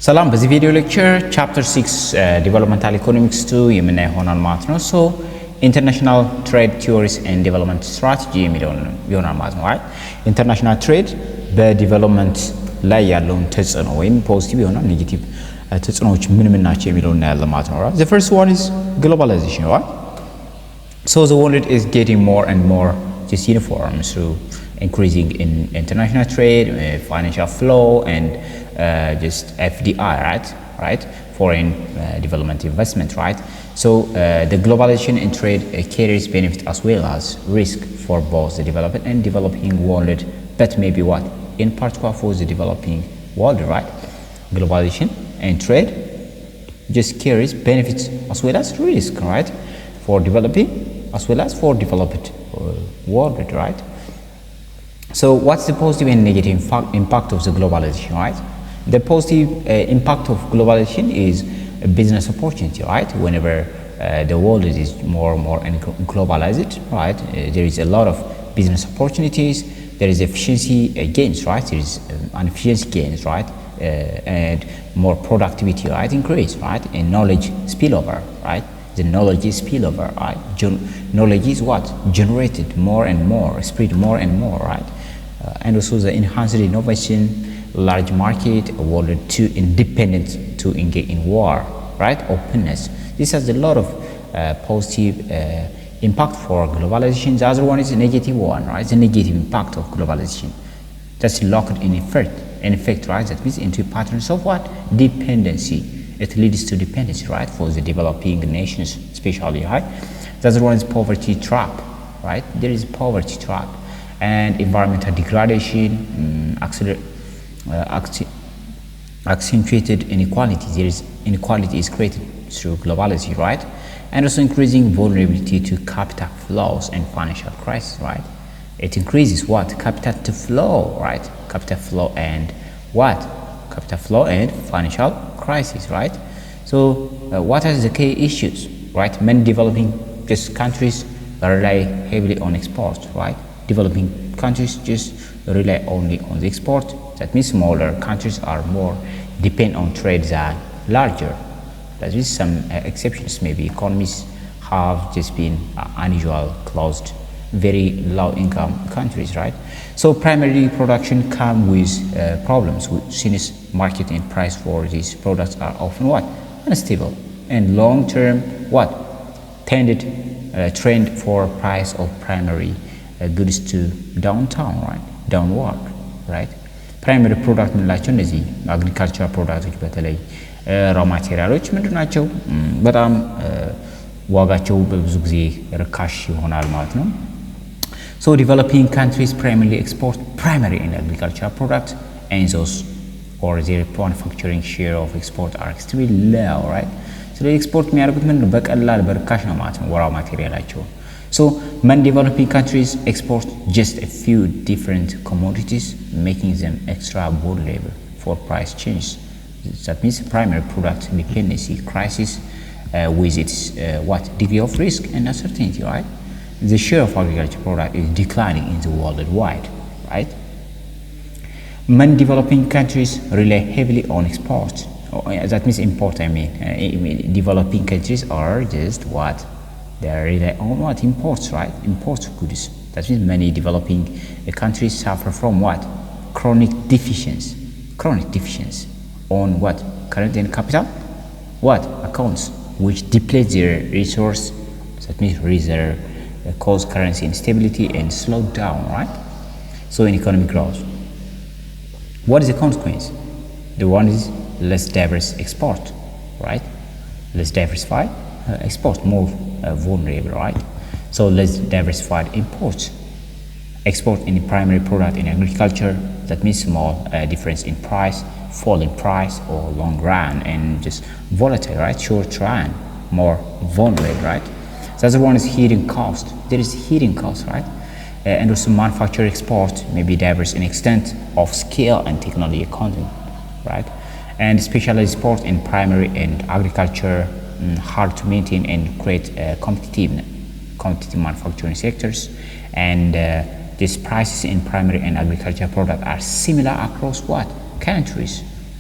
ሰላም በዚህ ቪዲዮ ሌክቸር ቻፕተር 6 ዲቨሎፕመንታል ኢኮኖሚክስ 2 የምናይ ይሆናል ማለት ነው። ሶ ኢንተርናሽናል ትሬድ ቲዮሪስ ኤንድ ዲቨሎፕመንት ስትራቴጂ የሚለውን ይሆናል ማለት ነው። አይ ኢንተርናሽናል ትሬድ በዲቨሎፕመንት ላይ ያለውን ተጽዕኖ ወይም ፖዚቲቭ የሆነ ኔጌቲቭ ተጽዕኖዎች ምን ምን ናቸው የሚለውን እናያለን ማለት ነው። The first one is globalization, right? So the world is getting more and more just uniform through increasing in international trade, financial flow and just FDI, right? Foreign development investment, right? So the globalization in trade carries benefit as well as risk for both the developed and developing world, but maybe what? In particular for the developing world, right? Globalization and trade just carries benefits as well as risk, right? For developing as well as for developed world, right? So what's the positive and negative impact of the globalization, right? The positive impact of globalization is a business opportunity, right? Whenever the world is more and more globalized, right? There is a lot of business opportunities. There is efficiency gains, right? There is efficiency gains, right? And more productivity, right? Increase, right? And knowledge spillover, right? The knowledge is spillover, right? Knowledge is what? Generated more and more, spread more and more, right? And also the enhanced innovation, large market, world too independent to engage in war, right? Openness. This has a lot of positive impact for globalization. The other one is a negative one, right? The negative impact of globalization. That's locked in effect, right? That means into patterns of what? Dependency. It leads to dependency, right? For the developing nations, especially, right? The other one is poverty trap, right? There is poverty trap and environmental degradation, accentuated inequality. There is inequality is created through globality, right? And also increasing vulnerability to capital flows and financial crisis, right? It increases what? Capital to flow, right? Capital flow and what? Capital flow and financial crisis, right? So what are the key issues, right? Many developing just countries rely heavily on export, right? Developing countries just rely only on the export. That means smaller countries are more depend on trade than larger. That is some exceptions. Maybe economies have just been unusual, closed, very low income countries, right? So primarily production come with problems since market and price for these products are often what? Unstable and long term what? Tended trend for price of primary goods to downward, right? ፕራይመሪ ፕሮዳክት ምንላቸው እነዚህ አግሪካልቸራል ፕሮዳክቶች በተለይ ራ ማቴሪያሎች ምንድናቸው? በጣም ዋጋቸው በብዙ ጊዜ ርካሽ ይሆናል ማለት ነው። So developing countries primarily export primary and agricultural products and those or their manufacturing share of export are extremely low, right? So the export የሚያደርጉት ምንድነው? በቀላል በርካሽ ነው ማለት ነው ራ ማቴሪያላቸው። So many developing countries export just a few different commodities, making them extra vulnerable for price change. That means primary product dependency crisis with its what degree of risk and uncertainty, right? The share of agriculture product is declining in the worldwide, right? Many developing countries rely heavily on export. That means import. Developing countries are just what? They rely on what? Imports, right? Import goods. That means many developing countries suffer from what? Chronic deficiency on what? Current and capital what? Accounts, which deplete their resource. That means reserve, cause currency instability and slow down, right? So in economic growth, what is the consequence? The one is less diverse export, right? Less diversified export, more vulnerable, right? So less diversified imports. Export in the primary product in agriculture, that means small difference in price, fall in price or long run and just volatile, right? Short run, more vulnerable, right? The other one is hidden cost. There is hidden cost, right? And also manufacturing export may be diverse in extent of scale and technology content, right? And specialized export in primary and agriculture hard to maintain and create competitive manufacturing sectors, and these prices in primary and agricultural product are similar across what? Countries.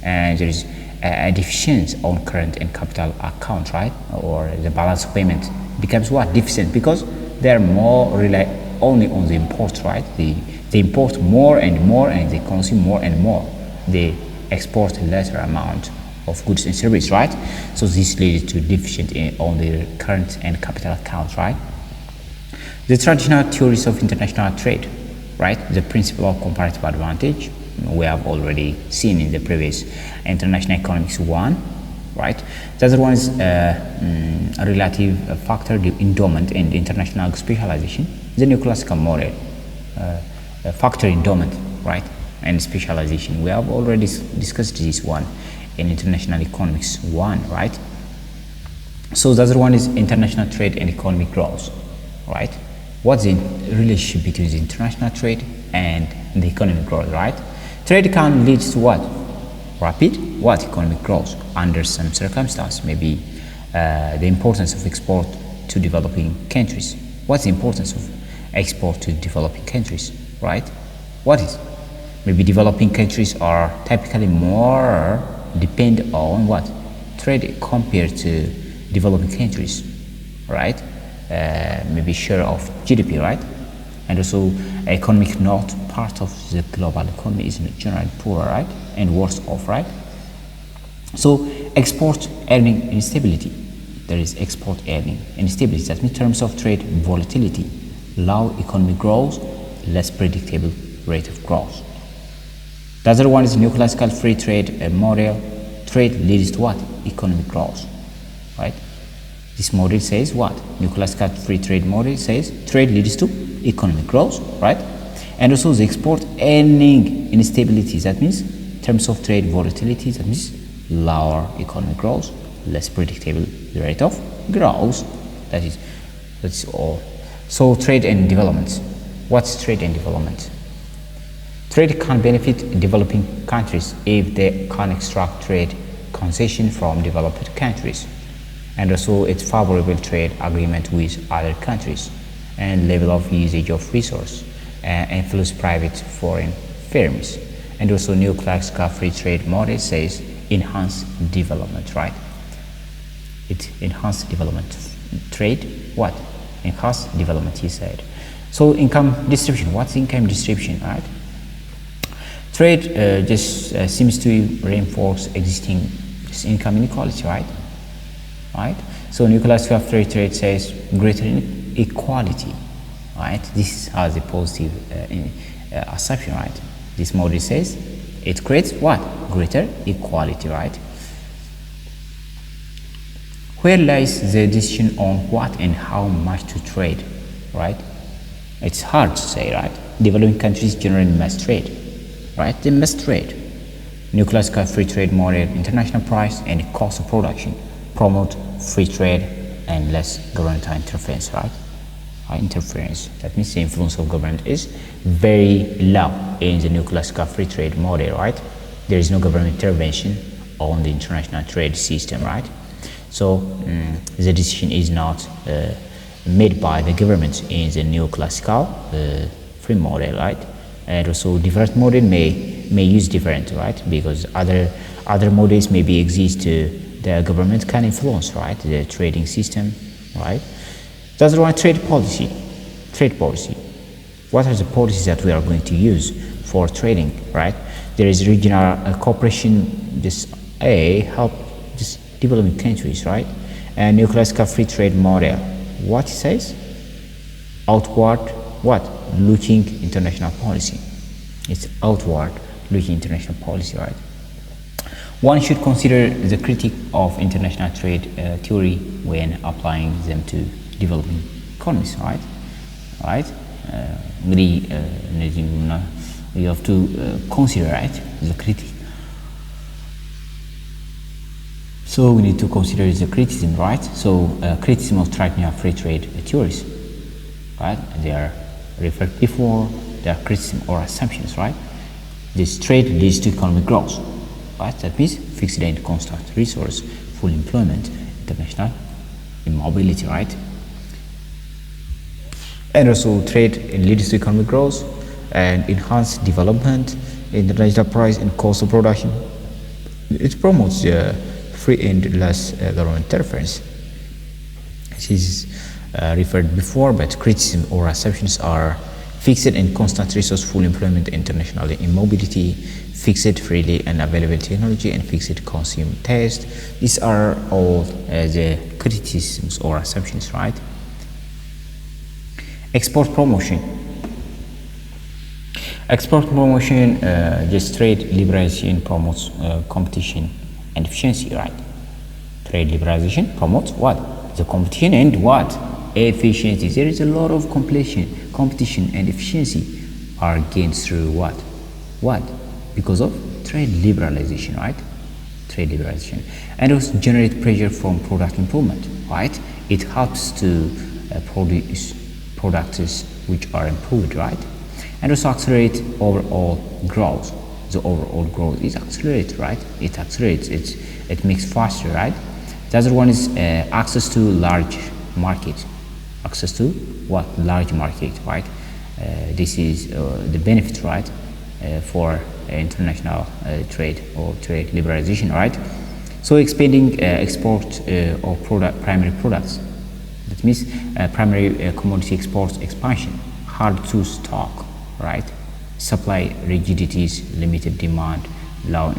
And there is a deficiency on current and capital account, right? Or the balance of payment becomes what? Deficient, because they're more rely only on the import, right? They import more and more, and they consume more and more. They export a lesser amount of goods and services, right? So this leads to deficient on the current and capital accounts, right? The traditional theories of international trade, right? The principle of comparative advantage, we have already seen in the previous International Economics 1, right? The other one is a relative factor endowment and international specialization. The neoclassical model, factor endowment, right? And specialization. We have already discussed this one in International Economics 1, right? So the other one is international trade and economic growth, right? What's the relationship between the international trade and the economic growth, right? Trade can lead to what? Rapid what? Economic growth under some circumstance. Maybe the importance of export to developing countries. What's the importance of export to developing countries, right? What is? Maybe developing countries are typically more depend on what? Trade compared to developing countries, right? Maybe share of GDP, right? And also economic not part of the global economy is generally poorer, right? And worse off, right? So export earning instability. There is export earning instability. That means in terms of trade volatility, low economic growth, less predictable rate of growth. The other one is neoclassical free trade model. Trade leads to what? Economic growth, right? This model says what? Neoclassical free trade model says trade leads to economic growth, right? And also the export earning instability. That means in terms of trade volatility, that means lower economic growth, less predictable rate of growth. That's all. So trade and development. What's trade and development? Trade can benefit developing countries if they can extract trade concession from developed countries, and also its favorable trade agreement with other countries, and level of usage of resource, and influence private foreign firms. And also neoclassical free trade model says enhance development, right? It enhance development. Trade, what? Enhance development, he said. So income distribution. What's income distribution, right? Trade just seems to reinforce existing income inequality, right? Right. So neoclassical free trade says greater equality, right? This has a positive assumption, right? This model says it creates what? Greater equality, right? Where lies the decision on what and how much to trade, right? It's hard to say, right? Developing countries generally must trade, right? They must trade. Neoclassical free trade model, international price and cost of production promote free trade and less governmental interference, right? Interference. That means the influence of government is very low in the neoclassical free trade model, right? There is no government intervention on the international trade system, right? So the decision is not made by the government in the neoclassical free model, right? And also different model may use different, right? Because other models maybe exist the government can influence, right? The trading system, right? The other one, trade policy. Trade policy. What are the policies that we are going to use for trading, right? There is regional cooperation, just help just developing countries, right? And neoclassical free trade model. What it says? Outward, what? Looking international policy. It's outward looking international policy, right? One should consider the critique of international trade theory when applying them to developing economies, right? Right? You have to consider, right, the critique. So we need to consider the criticism, right? So criticism of traditional free trade theories, right? They are referred before. They are criticism or assumptions, right? This trade leads to economic growth, right? That means fixed and constant resource, full employment, international immobility, right? And also trade leads to economic growth and enhanced development, international price and cost of production, it promotes free and less government interference. This is referred before, but criticism or assumptions are fixed and constant resource, full employment internationally in mobility, fixed freely and available technology, and fixed consumer taste. These are all the criticisms or assumptions, right? Export promotion. Export promotion, just trade liberalization promotes competition and efficiency, right? Trade liberalization promotes what? The competition and what? Efficiency. There is a lot of competition and efficiency are gained through what? What? Because of trade liberalization, right? Trade liberalization. And also generate pressure from product improvement, right? It helps to produce products which are improved, right? And also accelerate overall growth. The overall growth is accelerated, right? It accelerates, it makes faster, right? The other one is access to large market. Access to what? Large market, right? This is the benefit, right? For international trade or trade liberalization, right? So expanding export of primary products. That means primary commodity exports expansion, hard to stock, right? Supply rigidities, limited demand, low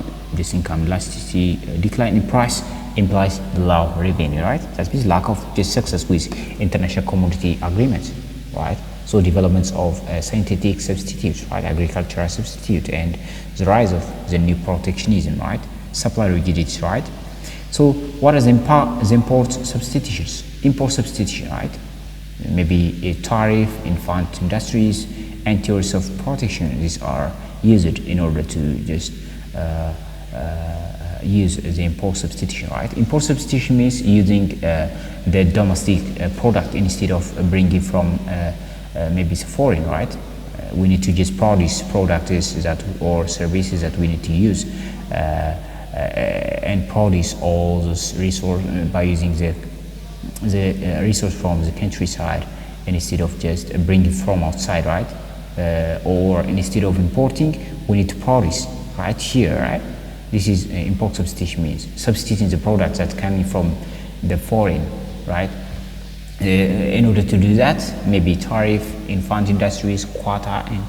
income elasticity, decline in price implies low revenue, right? That means lack of just success with international commodity agreements, right? So developments of synthetic substitutes, right? Agricultural substitute, and the rise of the new protectionism, right? Supply rigidities, right? So what is import substitutions? Import substitution, right? Maybe a tariff, infant industries, and theories of protection. These are used in order to just use the import substitution, right? Import substitution means using the domestic product instead of bringing from maybe foreign, right? We need to just produce products that or services that we need to use and produce all those resources by using the resource from the countryside instead of just bringing from outside, right? Or instead of importing, we need to produce right here, right? This is import substitution means substituting the products that coming from the foreign, right? In order to do that, maybe tariff, infant industries, quota, and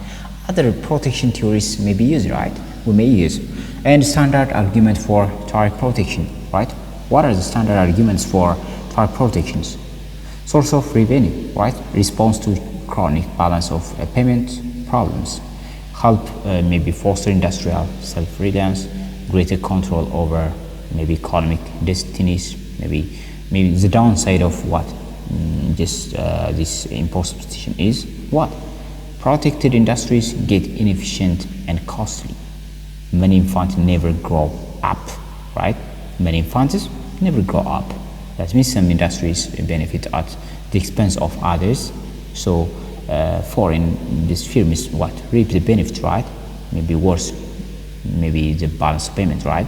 other protection theories may be used, right? We may use. And standard argument for tariff protection, right? What are the standard arguments for tariff protections? Source of revenue, right? Response to chronic balance of payment problems. Help maybe foster industrial self-reliance, greater control over maybe economic destinies, maybe the downside of what this import substitution is what? Protected industries get inefficient and costly. Many infants never grow up, right? Many infants never grow up. That means some industries benefit at the expense of others. So foreign this firm is what? Reap the benefit, right? Maybe worse, maybe the balance of payment, right?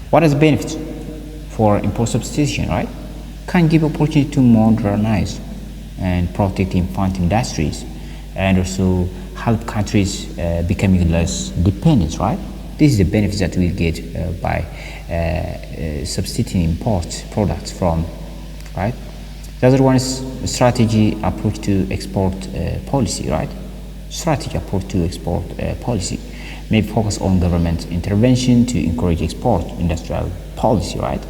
What is the benefit for import substitution, right? Can give opportunity to modernize and protect infant industries, and also help countries becoming less dependent, right? This is the benefits that we get by substituting import products from, right? The other one is strategy approach to export policy, right? Strategy approach to export policy may focus on government intervention to encourage export industrial policy, right?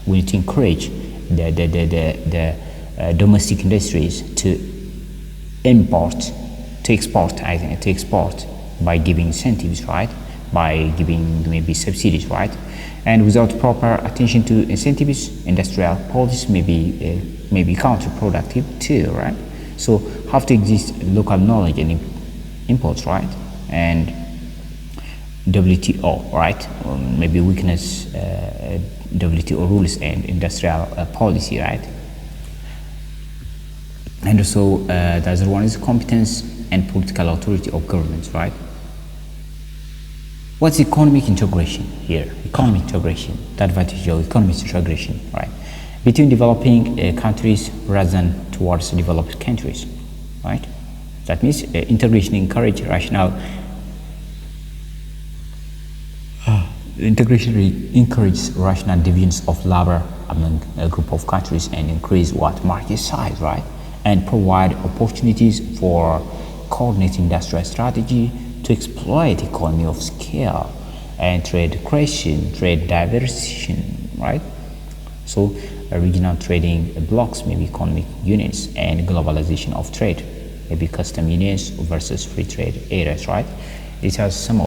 We need to encourage the domestic industries to export by giving incentives, right? By giving maybe subsidies, right? And without proper attention to incentives, industrial policy may be counterproductive too, right? So have to exist local knowledge and imports, right? And WTO, right? Maybe weakness WTO rules and industrial policy, right? And also the other one is competence and political authority of governments, right? What's economic integration here? Economic integration, the advantage of economic integration, right? Between developing countries rather than towards developed countries, right? That means integration encourages rational Integration encourages rational divisions of labor among a group of countries and increase market size, right? And provide opportunities for coordinating industrial strategy to exploit economy of scale and trade creation, trade diversification, right? So regional trading blocks may be economic units, and globalization of trade may be custom units versus free trade areas, right? It has some